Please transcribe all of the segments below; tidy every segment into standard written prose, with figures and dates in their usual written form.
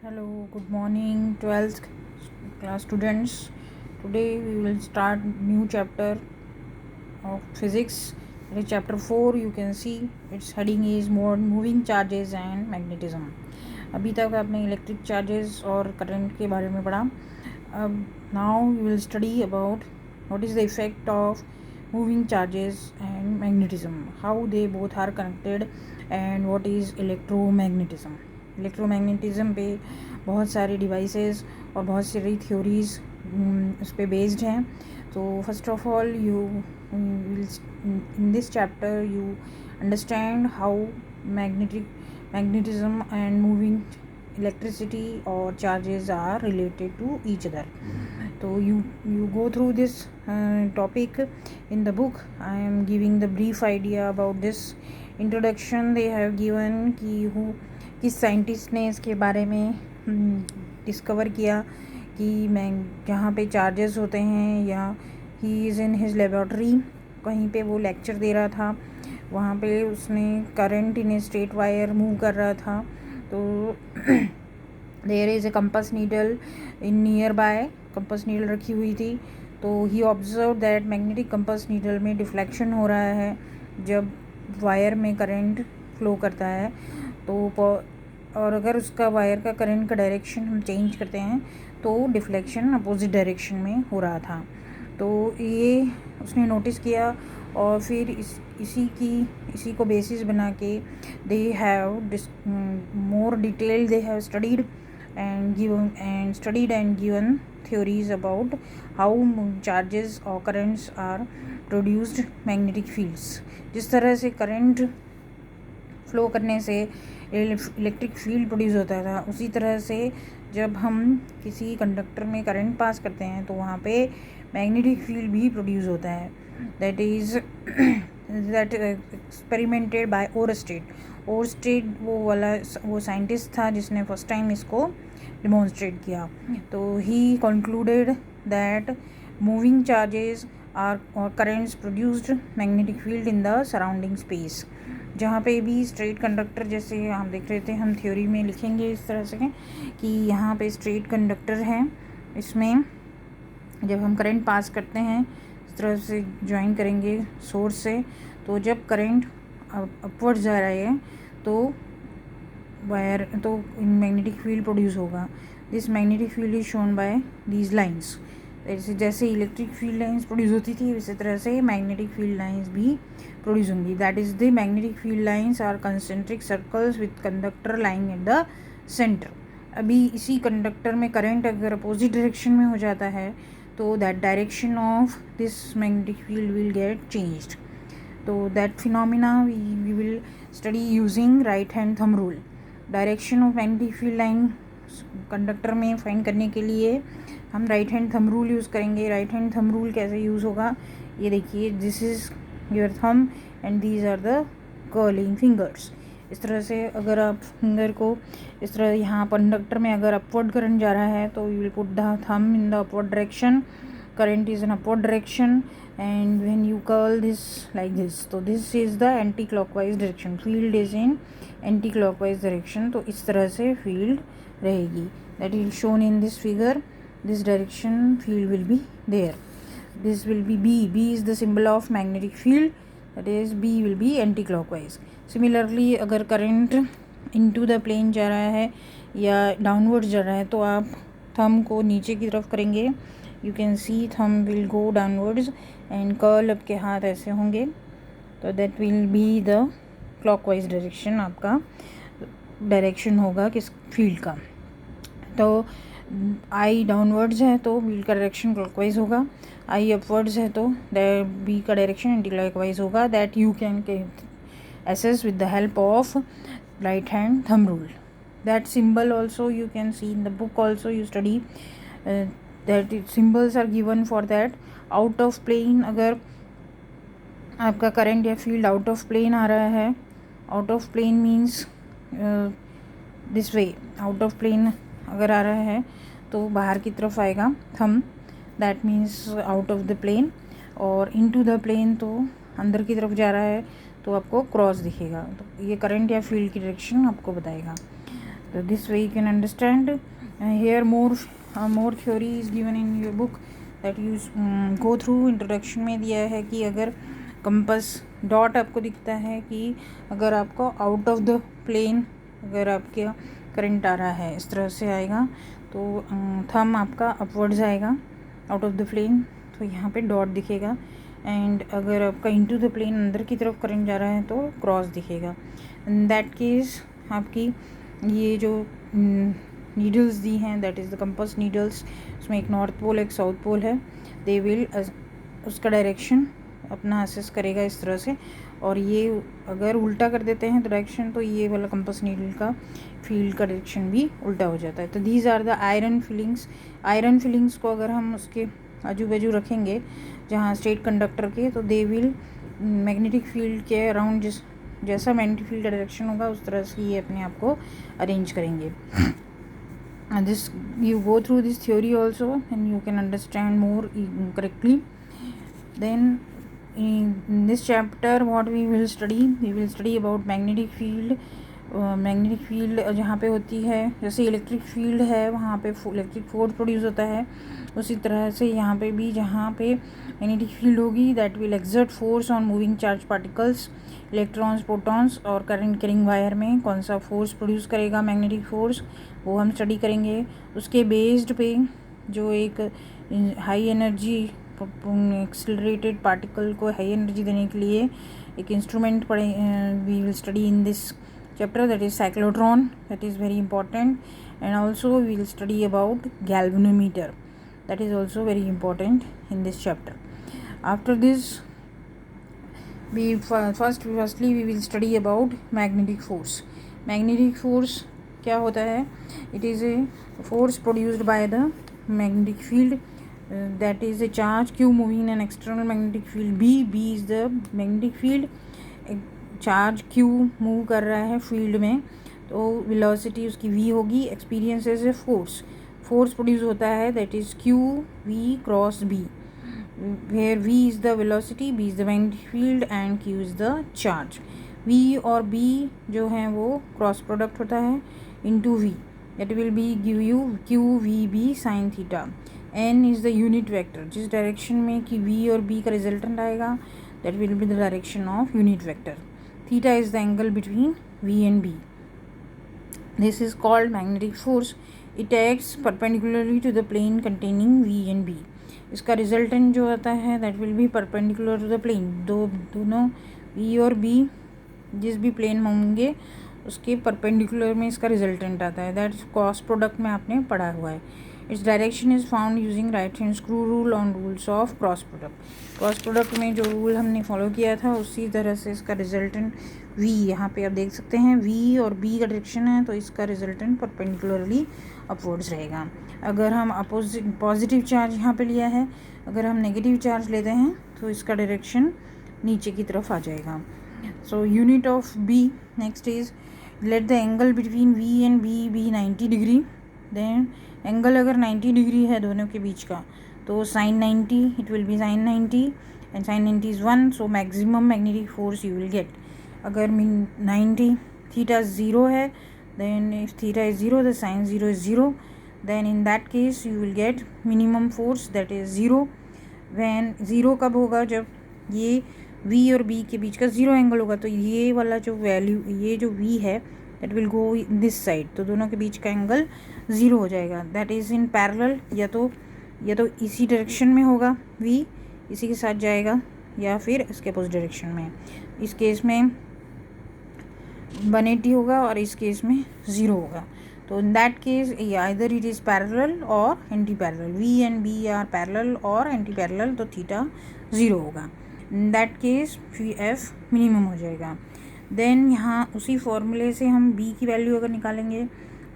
Hello, good morning, 12th class students. Today we will start new chapter of physics. It is chapter 4. You can see its heading is more moving charges and magnetism. अभी तक आपने electric charges और current के बारे में पढ़ा. अब now we will study about what is the effect of moving charges and magnetism, how they both are connected and what is electromagnetism. इलेक्ट्रोमैग्नेटिज़म पे बहुत सारे डिवाइसेस और बहुत सारी थ्योरीज उस पर बेस्ड हैं. तो first of all you in this chapter you understand how magnetism and moving electricity or charges are related to each other. So you go through this topic in the book. I am giving the brief idea about this. Introduction they have given कि किस scientist ने इसके बारे में discover किया कि मैं जहाँ पे चार्जेस होते हैं या he is in his laboratory, कहीं पे वो लेक्चर दे रहा था, वहाँ पे उसने current in a straight wire move कर रहा था. तो there is a compass needle in nearby, compass needle रखी हुई थी. तो he observe that magnetic compass needle में डिफ्लेक्शन हो रहा है जब वायर में करंट फ्लो करता है. तो और अगर उसका वायर का करंट का डायरेक्शन हम चेंज करते हैं तो डिफ्लेक्शन अपोजिट डायरेक्शन में हो रहा था. तो ये उसने नोटिस किया और फिर इसी को बेसिस बना के they have more detail they have studied and given theories about how charges or currents are produced magnetic fields. जिस तरह से करंट फ्लो करने से इलेक्ट्रिक फील्ड प्रोड्यूस होता था, उसी तरह से जब हम किसी कंडक्टर में करंट पास करते हैं तो वहाँ पे मैग्नेटिक फील्ड भी प्रोड्यूस होता है. दैट एक्सपेरिमेंटेड बाय ओरस्टेड वो साइंटिस्ट था जिसने फर्स्ट टाइम इसको डिमॉन्स्ट्रेट किया. तो he concluded that moving charges are और currents produced magnetic field in the surrounding space. जहाँ पे भी स्ट्रेट कंडक्टर, जैसे हम देख रहे थे, हम थ्योरी में लिखेंगे इस तरह से कि यहाँ पे स्ट्रेट कंडक्टर है, इसमें जब हम करंट पास करते हैं इस तरह से ज्वाइन करेंगे सोर्स से, तो जब करंट अपवर्ड जा रहा है तो मैग्नेटिक फील्ड प्रोड्यूस होगा. This magnetic field is shown by these lines. जैसे इलेक्ट्रिक फील्ड लाइंस प्रोड्यूस होती थी इसी तरह से मैग्नेटिक फील्ड लाइंस भी प्रोड्यूस होंगी. That is the magnetic field lines are concentric circles with conductor lying at the centre. अभी इसी कंडक्टर में करंट अगर अपोजिट डायरेक्शन में हो जाता है तो that direction of this magnetic field will get changed. तो that phenomena we will study using right hand thumb rule. Direction of magnetic field line conductor में फाइंड करने के लिए हम right hand thumb rule use करेंगे. Right hand thumb rule कैसे use होगा, ये देखिए, this is your thumb and these are the curling fingers. इस तरह से अगर आप फिंगर को इस तरह यहाँ कंडक्टर में अगर अपवर्ड करंट जा रहा है तो you will put the thumb in the upward direction. current is in upward direction and when you curl this like this, so this is the anti-clockwise direction. field is in anti-clockwise direction. तो इस तरह से field रहेगी. that is shown in this figure. this direction field will be there. this will be B is the symbol of magnetic field. that is B will be anti-clockwise. similarly अगर current into the plane जा रहा है या downwards जा रहा है तो आप thumb को नीचे की तरफ करेंगे. You can see thumb will go downwards and curl up के हाथ ऐसे होंगे. तो that will be the clockwise direction. आपका डायरेक्शन होगा किस फील्ड का. तो आई डाउनवर्ड्स है तो फील्ड का डायरेक्शन क्लॉकवाइज होगा. आई अपवर्ड्स है तो बी का डायरेक्शन एंटी क्लॉकवाइज होगा. That you can assess with the help of right hand thumb rule. That symbol also you can see in the book also you study. That symbols are given for that. Out of plane अगर आपका current या field out of plane आ रहा है, out of plane means this way, out of plane अगर आ रहा है तो बाहर की तरफ आएगा thumb, that means out of the plane. और इनटू द प्लेन तो अंदर की तरफ जा रहा है तो आपको क्रॉस दिखेगा. तो ये करंट या फील्ड की डायरेक्शन आपको बताएगा. So this way you can understand. Here more theory is given in your book that you go through. Introduction में दिया है कि अगर कंपस डॉट आपको दिखता है कि अगर आपको आउट ऑफ द प्लेन अगर आपके करंट आ रहा है, इस तरह से आएगा तो थंब आपका अपवर्ड्स आएगा आउट ऑफ द प्लेन, तो यहाँ पे डॉट दिखेगा. एंड अगर आपका इनटू द प्लेन अंदर की तरफ करंट जा रहा है तो क्रॉस दिखेगा. इन दैट केस आपकी ये जो नीडल्स दी हैं, that is the compass needles, उसमें एक नॉर्थ पोल एक साउथ पोल है. दे विल उसका डायरेक्शन अपना असेस करेगा इस तरह से. और ये अगर उल्टा कर देते हैं डायरेक्शन तो ये वाला कंपास नीडल का फील्ड का डायरेक्शन भी उल्टा हो जाता है. तो these are the iron filings. Iron filings को अगर हम उसके आजू बाजू रखेंगे जहाँ स्ट्रेट कंडक्टर के, तो दे विल मैग्नेटिक फील्ड के अराउंड जैसा मैग्नेटिक फील्ड का डायरेक्शन होगा उस तरह से ये अपने आप को अरेंज करेंगे. And this you go through this theory also and you can understand more correctly. Then in this chapter what we will study about magnetic field. Magnetic field जहाँ पे होती है, जैसे इलेक्ट्रिक फील्ड है वहाँ पे इलेक्ट्रिक फोर्स प्रोड्यूस होता है, उसी तरह से यहाँ पे भी जहाँ पे मैग्नेटिक फील्ड होगी that will exert force on moving charge particles, electrons, protons. और करंट कैरिंग वायर में कौन सा फोर्स प्रोड्यूस करेगा मैग्नेटिक फोर्स, वो हम स्टडी करेंगे. उसके बेस्ड पे जो एक हाई एनर्जी एक्सेलरेटेड पार्टिकल को हाई एनर्जी देने के लिए एक instrument we will study in this chapter, that is cyclotron, that is very important. And also we will study about galvanometer, that is also very important in this chapter. After this we firstly we will study about magnetic force. Magnetic force क्या होता है? It is a force produced by the magnetic field, that is a charge q moving in an external magnetic field b. B is the magnetic field. Charge q move कर रहा है field में, तो velocity उसकी v होगी. Experiences a force produce होता है, that is q v cross b, where v is the velocity, b is the magnetic field and q is the charge. v और b जो हैं वो क्रॉस प्रोडक्ट होता है into v, that will be give you q v b sine theta. n is the unit vector, जिस direction में कि v और b का रिजल्टेंट आएगा that will be the direction of unit vector. Theta is the angle between V and B. This is called magnetic force. It acts perpendicularly to the plane containing V and B. इसका resultant जो आता है that will be perpendicular to the plane. दोनों V और B जिस भी plane में होंगे उसके perpendicular में इसका resultant आता है. That cross product में आपने पढ़ा हुआ है. Its direction is found using right hand screw rule on rules of cross product. Cross product में जो रूल हमने फॉलो किया था उसी तरह से इसका रिजल्टेंट v, यहाँ पे आप देख सकते हैं v और b का डायरेक्शन है तो इसका रिजल्टेंट परपेंडिकुलरली अपवर्ड्स रहेगा. अगर हम पॉजिटिव चार्ज यहाँ पे लिया है, अगर हम नेगेटिव चार्ज लेते हैं तो इसका डायरेक्शन नीचे की तरफ आ जाएगा. So unit of b next is let the angle between v and b be 90 degree. Then angle अगर 90 डिग्री है दोनों के बीच का तो sine 90, it will be sine 90 and sine 90 is 1, so maximum magnetic force you will get. अगर 90 theta 0 है, then if theta is 0 the sine 0 is 0, then in that case you will get minimum force that is 0. When 0 कब होगा? जब ये v और b के बीच का 0 एंगल होगा, तो ये वाला जो वैल्यू, ये जो v है that will go this side, तो दोनों के बीच का एंगल 0 हो जाएगा. दैट इज़ इन पैरेलल, या तो इसी डायरेक्शन में होगा v, इसी के साथ जाएगा, या फिर इसके अपोजिट डायरेक्शन में. इस केस में 180 होगा और इस केस में 0 होगा. तो in that case either it is parallel और anti parallel. v and b are parallel और एंटी पैरेलल, तो थीटा 0 होगा. In that case f minimum हो जाएगा. देन यहाँ उसी फॉर्मूले से हम b की वैल्यू अगर निकालेंगे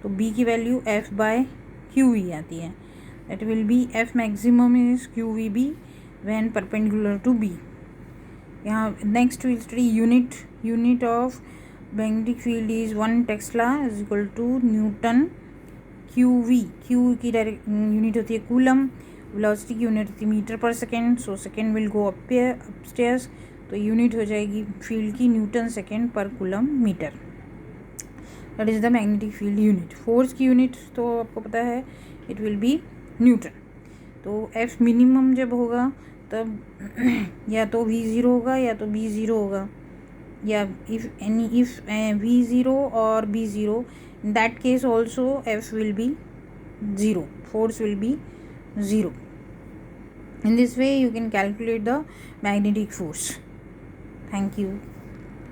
तो b की value f by Q V आती है. That will be F maximum is QVB when perpendicular to B. यहाँ next we will study unit of magnetic field is 1 Tesla is equal to Newton QV. Q की unit होती है coulomb, velocity की unit होती है metre per second, so second will go upstairs, तो unit हो जाएगी फील्ड की newton second per coulomb metre. That is the magnetic field unit. Force की यूनिट तो आपको पता है, इट विल बी न्यूटन. तो एफ मिनिमम जब होगा तब या तो V0 होगा या तो B0 होगा, या if V0 or B0, in that case also F will be 0, force will be 0. In this way you can calculate the magnetic force. Thank you.